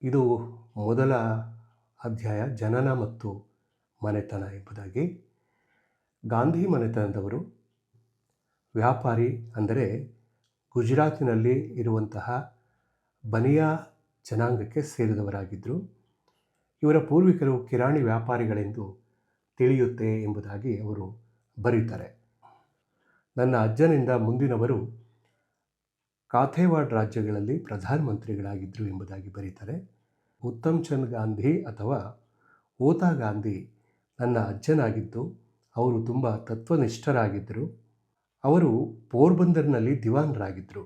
ಇದು ಮೊದಲ ಅಧ್ಯಾಯ ಜನನ ಮತ್ತು ಮನೆತನ ಎಂಬುದಾಗಿ. ಗಾಂಧಿ ಮನೆತನದವರು ವ್ಯಾಪಾರಿ, ಅಂದರೆ ಗುಜರಾತಿನಲ್ಲಿ ಇರುವಂತಹ ಬನಿಯಾ ಜನಾಂಗಕ್ಕೆ ಸೇರಿದವರಾಗಿದ್ದರು. ಇವರ ಪೂರ್ವಿಕರು ಕಿರಾಣಿ ವ್ಯಾಪಾರಿಗಳೆಂದು ತಿಳಿಯುತ್ತೆ ಎಂಬುದಾಗಿ ಅವರು ಬರೀತಾರೆ. ನನ್ನ ಅಜ್ಜನಿಂದ ಮುಂದಿನವರು ಕಾಥೇವಾಡ್ ರಾಜ್ಯಗಳಲ್ಲಿ ಪ್ರಧಾನಮಂತ್ರಿಗಳಾಗಿದ್ದರು ಎಂಬುದಾಗಿ ಬರೀತಾರೆ. ಉತ್ತಮ್ ಚಂದ್ ಗಾಂಧಿ ಅಥವಾ ಓತಾ ಗಾಂಧಿ ನನ್ನ ಅಜ್ಜನಾಗಿದ್ದು ಅವರು ತುಂಬ ತತ್ವನಿಷ್ಠರಾಗಿದ್ದರು. ಅವರು ಪೋರ್ಬಂದರ್ನಲ್ಲಿ ದಿವಾನರಾಗಿದ್ದರು.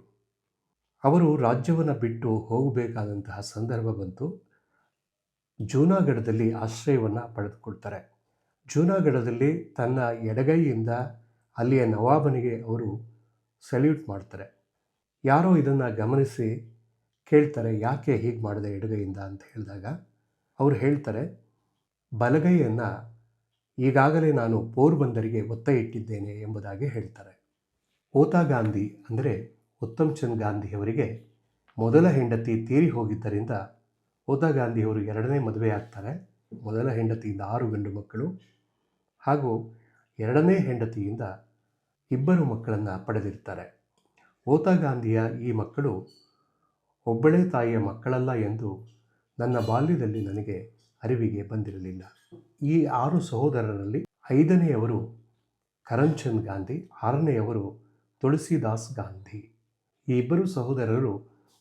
ಅವರು ರಾಜ್ಯವನ್ನು ಬಿಟ್ಟು ಹೋಗಬೇಕಾದಂತಹ ಸಂದರ್ಭ ಬಂತು. ಜೂನಾಗಢದಲ್ಲಿ ಆಶ್ರಯವನ್ನು ಪಡೆದುಕೊಳ್ತಾರೆ. ಜೂನಾಗಢದಲ್ಲಿ ತನ್ನ ಎಡಗೈಯಿಂದ ಅಲ್ಲಿಯ ನವಾಬನಿಗೆ ಅವರು ಸಲ್ಯೂಟ್ ಮಾಡ್ತಾರೆ. ಯಾರೋ ಇದನ್ನು ಗಮನಿಸಿ ಕೇಳ್ತಾರೆ, ಯಾಕೆ ಹೀಗೆ ಮಾಡಿದೆ ಎಡಗೈಯಿಂದ ಅಂತ ಹೇಳಿದಾಗ ಅವರು ಹೇಳ್ತಾರೆ, ಬಲಗೈಯನ್ನು ಈಗಾಗಲೇ ನಾನು ಪೋರ್ಬಂದರಿಗೆ ಒತ್ತ ಇಟ್ಟಿದ್ದೇನೆ ಎಂಬುದಾಗಿ ಹೇಳ್ತಾರೆ. ಓತಾ ಗಾಂಧಿ ಅಂದರೆ ಉತ್ತಮ್ ಚಂದ್ ಗಾಂಧಿಯವರಿಗೆ ಮೊದಲ ಹೆಂಡತಿ ತೀರಿ ಹೋಗಿದ್ದರಿಂದ ಓತಾ ಗಾಂಧಿಯವರು ಎರಡನೇ ಮದುವೆ ಆಗ್ತಾರೆ. ಮೊದಲ ಹೆಂಡತಿಯಿಂದ 6 ಗಂಡು ಮಕ್ಕಳು ಹಾಗೂ ಎರಡನೇ ಹೆಂಡತಿಯಿಂದ 2 ಮಕ್ಕಳನ್ನು ಪಡೆದಿರ್ತಾರೆ. ಓತಾ ಗಾಂಧಿಯ ಈ ಮಕ್ಕಳು ಒಬ್ಬಳೇ ತಾಯಿಯ ಮಕ್ಕಳಲ್ಲ ಎಂದು ನನ್ನ ಬಾಲ್ಯದಲ್ಲಿ ನನಗೆ ಅರಿವಿಗೆ ಬಂದಿರಲಿಲ್ಲ. ಈ 6 ಸಹೋದರರಲ್ಲಿ 5ನೆಯವರು ಕರಮ್ಚಂದ್ ಗಾಂಧಿ, 6ನೆಯವರು ತುಳಸಿದಾಸ್ ಗಾಂಧಿ. ಈ 2 ಸಹೋದರರು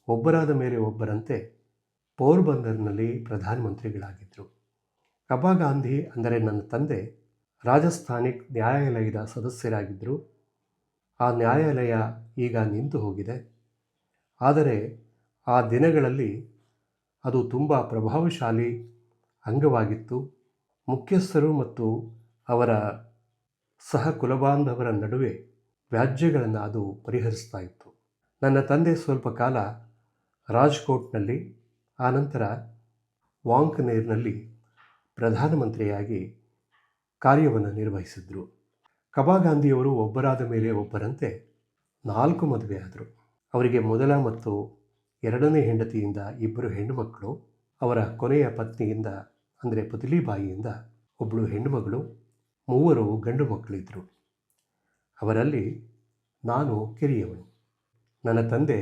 ಒಬ್ಬರಾದ ಮೇಲೆ ಒಬ್ಬರಂತೆ ಪೋರ್ಬಂದರ್ನಲ್ಲಿ ಪ್ರಧಾನಮಂತ್ರಿಗಳಾಗಿದ್ದರು. ಕಬಾ ಗಾಂಧಿ ಅಂದರೆ ನನ್ನ ತಂದೆ ರಾಜಸ್ಥಾನಿಕ್ ನ್ಯಾಯಾಲಯದ ಸದಸ್ಯರಾಗಿದ್ದರು. ಆ ನ್ಯಾಯಾಲಯ ಈಗ ನಿಂತು ಹೋಗಿದೆ. ಆದರೆ ಆ ದಿನಗಳಲ್ಲಿ ಅದು ತುಂಬ ಪ್ರಭಾವಶಾಲಿ ಅಂಗವಾಗಿತ್ತು. ಮುಖ್ಯಸ್ಥರು ಮತ್ತು ಅವರ ಸಹ ಕುಲಬಾಂಧವರ ನಡುವೆ ವ್ಯಾಜ್ಯಗಳನ್ನು ಅದು ಪರಿಹರಿಸ್ತಾ ಇತ್ತು. ನನ್ನ ತಂದೆ ಸ್ವಲ್ಪ ಕಾಲ ರಾಜ್ಕೋಟ್ನಲ್ಲಿ, ಆನಂತರ ವಾಂಕನೇರ್ನಲ್ಲಿ ಪ್ರಧಾನಮಂತ್ರಿಯಾಗಿ ಕಾರ್ಯವನ್ನು ನಿರ್ವಹಿಸಿದರು. ಕಬಾ ಗಾಂಧಿಯವರು ಒಬ್ಬರಾದ ಮೇಲೆ ಒಬ್ಬರಂತೆ 4 ಮದುವೆ ಆದರು. ಅವರಿಗೆ ಮೊದಲ ಮತ್ತು 2ನೇ ಹೆಂಡತಿಯಿಂದ 2 ಹೆಣ್ಣು ಮಕ್ಕಳು, ಅವರ ಕೊನೆಯ ಪತ್ನಿಯಿಂದ ಅಂದರೆ ಪುತಲಿಬಾಯಿಯಿಂದ 1 ಹೆಣ್ಣು ಮಗಳು, 3 ಗಂಡು ಮಕ್ಕಳಿದ್ದರು. ಅವರಲ್ಲಿ ನಾನು ಕಿರಿಯವನು. ನನ್ನ ತಂದೆ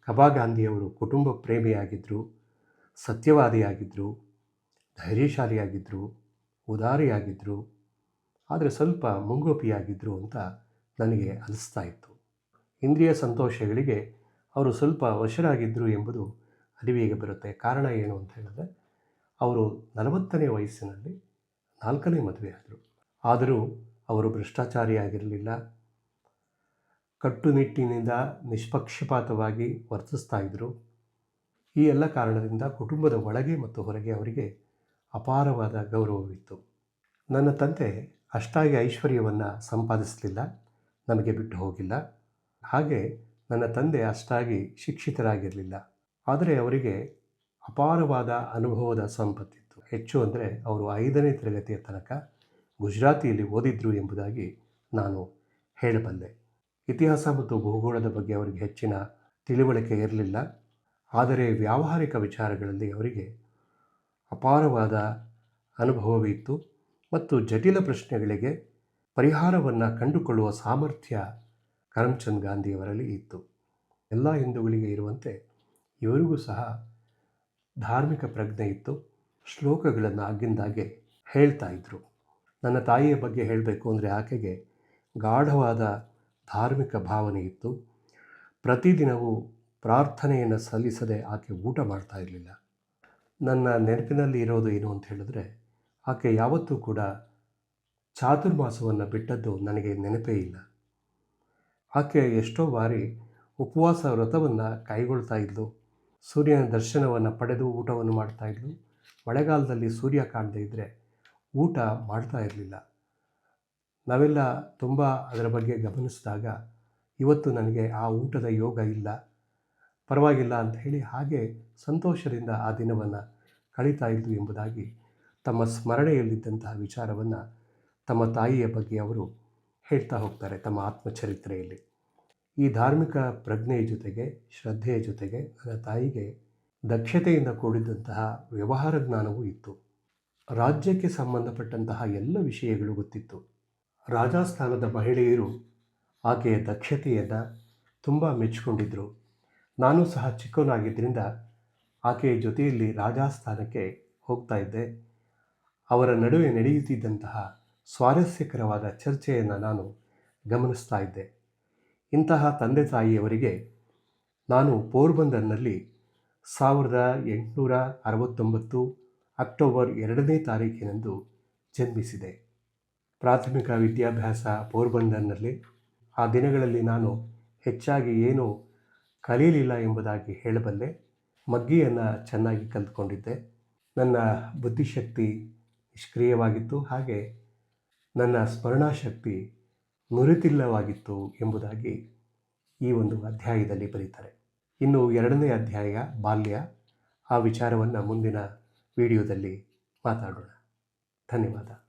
ಕಬಾ ಗಾಂಧಿಯವರು ಕುಟುಂಬ ಪ್ರೇಮಿಯಾಗಿದ್ದರು, ಸತ್ಯವಾದಿಯಾಗಿದ್ದರು, ಧೈರ್ಯಶಾಲಿಯಾಗಿದ್ದರು, ಉದಾರಿಯಾಗಿದ್ದರು, ಆದರೆ ಸ್ವಲ್ಪ ಮುಂಗೋಪಿಯಾಗಿದ್ದರು ಅಂತ ನನಗೆ ಅನಿಸ್ತಾ ಇತ್ತು. ಇಂದ್ರಿಯ ಸಂತೋಷಗಳಿಗೆ ಅವರು ಸ್ವಲ್ಪ ವಶರಾಗಿದ್ದರು ಎಂಬುದು ಅರಿವಿಗೆ ಬರುತ್ತೆ. ಕಾರಣ ಏನು ಅಂತ ಹೇಳಿದ್ರೆ, ಅವರು 40ನೇ ವಯಸ್ಸಿನಲ್ಲಿ 4ನೇ ಮದುವೆ ಆದರು. ಆದರೂ ಅವರು ಭ್ರಷ್ಟಾಚಾರಿಯಾಗಿರಲಿಲ್ಲ. ಕಟ್ಟುನಿಟ್ಟಿನಿಂದ ನಿಷ್ಪಕ್ಷಪಾತವಾಗಿ ವರ್ತಿಸ್ತಾ ಇದ್ದರು. ಈ ಎಲ್ಲ ಕಾರಣದಿಂದ ಕುಟುಂಬದ ಒಳಗೆ ಮತ್ತು ಹೊರಗೆ ಅವರಿಗೆ ಅಪಾರವಾದ ಗೌರವವಿತ್ತು. ನನ್ನ ತಂದೆ ಅಷ್ಟಾಗಿ ಐಶ್ವರ್ಯವನ್ನು ಸಂಪಾದಿಸಲಿಲ್ಲ, ನಮಗೆ ಬಿಟ್ಟು ಹೋಗಿಲ್ಲ. ಹಾಗೆ ನನ್ನ ತಂದೆ ಅಷ್ಟಾಗಿ ಶಿಕ್ಷಿತರಾಗಿರಲಿಲ್ಲ. ಆದರೆ ಅವರಿಗೆ ಅಪಾರವಾದ ಅನುಭವದ ಸಂಪತ್ತಿತ್ತು. ಹೆಚ್ಚು ಅಂದರೆ ಅವರು 5ನೇ ತರಗತಿಯ ತನಕ ಗುಜರಾತಿಯಲ್ಲಿ ಓದಿದ್ರು ಎಂಬುದಾಗಿ ನಾನು ಹೇಳಬಲ್ಲೆ. ಇತಿಹಾಸ ಮತ್ತು ಭೂಗೋಳದ ಬಗ್ಗೆ ಅವರಿಗೆ ಹೆಚ್ಚಿನ ತಿಳುವಳಿಕೆ ಇರಲಿಲ್ಲ. ಆದರೆ ವ್ಯಾವಹಾರಿಕ ವಿಚಾರಗಳಲ್ಲಿ ಅವರಿಗೆ ಅಪಾರವಾದ ಅನುಭವವಿತ್ತು ಮತ್ತು ಜಟಿಲ ಪ್ರಶ್ನೆಗಳಿಗೆ ಪರಿಹಾರವನ್ನು ಕಂಡುಕೊಳ್ಳುವ ಸಾಮರ್ಥ್ಯ ಕರಮ್ಚಂದ್ ಗಾಂಧಿಯವರಲ್ಲಿ ಇತ್ತು. ಎಲ್ಲ ಹಿಂದೂಗಳಿಗೆ ಇರುವಂತೆ ಇವರಿಗೂ ಸಹ ಧಾರ್ಮಿಕ ಪ್ರಜ್ಞೆ ಇತ್ತು. ಶ್ಲೋಕಗಳನ್ನು ಆಗಿಂದಾಗೆ ಹೇಳ್ತಾ ಇದ್ದರು. ನನ್ನ ತಾಯಿಯ ಬಗ್ಗೆ ಹೇಳಬೇಕು ಅಂದರೆ ಆಕೆಗೆ ಗಾಢವಾದ ಧಾರ್ಮಿಕ ಭಾವನೆ ಇತ್ತು. ಪ್ರತಿದಿನವೂ ಪ್ರಾರ್ಥನೆಯನ್ನು ಸಲ್ಲಿಸದೆ ಆಕೆ ಊಟ ಮಾಡ್ತಾ ಇರಲಿಲ್ಲ. ನನ್ನ ನೆನಪಿನಲ್ಲಿ ಇರೋದು ಏನು ಅಂತ ಹೇಳಿದ್ರೆ, ಆಕೆ ಯಾವತ್ತೂ ಕೂಡ ಚಾತುರ್ಮಾಸವನ್ನು ಬಿಟ್ಟದ್ದು ನನಗೆ ನೆನಪೇ ಇಲ್ಲ. ಆಕೆ ಎಷ್ಟೋ ಬಾರಿ ಉಪವಾಸ ವ್ರತವನ್ನು ಕೈಗೊಳ್ತಾ ಇದ್ಲು. ಸೂರ್ಯನ ದರ್ಶನವನ್ನು ಪಡೆದು ಊಟವನ್ನು ಮಾಡ್ತಾಯಿದ್ಲು. ಮಳೆಗಾಲದಲ್ಲಿ ಸೂರ್ಯ ಕಾಣದೇ ಇದ್ದರೆ ಊಟ ಮಾಡ್ತಾ ಇರಲಿಲ್ಲ. ನಾವೆಲ್ಲ ತುಂಬ ಅದರ ಬಗ್ಗೆ ಗಮನಿಸಿದಾಗ ಇವತ್ತು ನನಗೆ ಆ ಊಟದ ಯೋಗ ಇಲ್ಲ, ಪರವಾಗಿಲ್ಲ ಅಂತ ಹೇಳಿ ಹಾಗೆ ಸಂತೋಷದಿಂದ ಆ ದಿನವನ್ನು ಕಳೀತಾ ಇದ್ದು ಎಂಬುದಾಗಿ ತಮ್ಮ ಸ್ಮರಣೆಯಲ್ಲಿದ್ದಂತಹ ವಿಚಾರವನ್ನು ತಮ್ಮ ತಾಯಿಯ ಬಗ್ಗೆ ಅವರು ಹೇಳ್ತಾ ಹೋಗ್ತಾರೆ ತಮ್ಮ ಆತ್ಮಚರಿತ್ರೆಯಲ್ಲಿ. ಈ ಧಾರ್ಮಿಕ ಪ್ರಜ್ಞೆಯ ಜೊತೆಗೆ ಶ್ರದ್ಧೆಯ ಜೊತೆಗೆ ನನ್ನ ತಾಯಿಗೆ ದಕ್ಷತೆಯಿಂದ ಕೂಡಿದಂತಹ ವ್ಯವಹಾರ ಜ್ಞಾನವೂ ಇತ್ತು. ರಾಜ್ಯಕ್ಕೆ ಸಂಬಂಧಪಟ್ಟಂತಹ ಎಲ್ಲ ವಿಷಯಗಳು ಗೊತ್ತಿತ್ತು. ರಾಜಸ್ಥಾನದ ಮಹಿಳೆಯರು ಆಕೆಯ ದಕ್ಷತೆಯನ್ನು ತುಂಬ ಮೆಚ್ಚಿಕೊಂಡಿದ್ದರು. ನಾನು ಸಹ ಚಿಕ್ಕವನಾಗಿದ್ದರಿಂದ ಆಕೆಯ ಜೊತೆಯಲ್ಲಿ ರಾಜಸ್ಥಾನಕ್ಕೆ ಹೋಗ್ತಾ ಇದ್ದೆ. ಅವರ ನಡುವೆ ನಡೆಯುತ್ತಿದ್ದಂತಹ ಸ್ವಾರಸ್ಯಕರವಾದ ಚರ್ಚೆಯನ್ನು ನಾನು ಗಮನಿಸ್ತಾ ಇದ್ದೆ. ಇಂತಹ ತಂದೆ ತಾಯಿಯವರಿಗೆ ನಾನು ಪೋರ್ಬಂದರ್ನಲ್ಲಿ 1869 ಅಕ್ಟೋಬರ್ 2ನೇ ತಾರೀಕಿನಂದು ಜನ್ಮಿಸಿದೆ. ಪ್ರಾಥಮಿಕ ವಿದ್ಯಾಭ್ಯಾಸ ಪೋರ್ಬಂದರ್ನಲ್ಲಿ. ಆ ದಿನಗಳಲ್ಲಿ ನಾನು ಹೆಚ್ಚಾಗಿ ಏನೂ ಕಲಿಯಲಿಲ್ಲ ಎಂಬುದಾಗಿ ಹೇಳಬಲ್ಲೆ. ಮಗ್ಗಿಯನ್ನು ಚೆನ್ನಾಗಿ ಕಲಿತ್ಕೊಂಡಿದ್ದೆ. ನನ್ನ ಬುದ್ಧಿಶಕ್ತಿ ನಿಷ್ಕ್ರಿಯವಾಗಿತ್ತು, ಹಾಗೆ ನನ್ನ ಸ್ಮರಣಾಶಕ್ತಿ ನುರಿತಿಲ್ಲವಾಗಿತ್ತು ಎಂಬುದಾಗಿ ಈ ಒಂದು ಅಧ್ಯಾಯದಲ್ಲಿ ಬರೀತಾರೆ. ಇನ್ನು 2ನೇ ಅಧ್ಯಾಯ ಬಾಲ್ಯ. ಆ ವಿಚಾರವನ್ನು ಮುಂದಿನ ವಿಡಿಯೋದಲ್ಲಿ ಮಾತಾಡೋಣ. ಧನ್ಯವಾದ.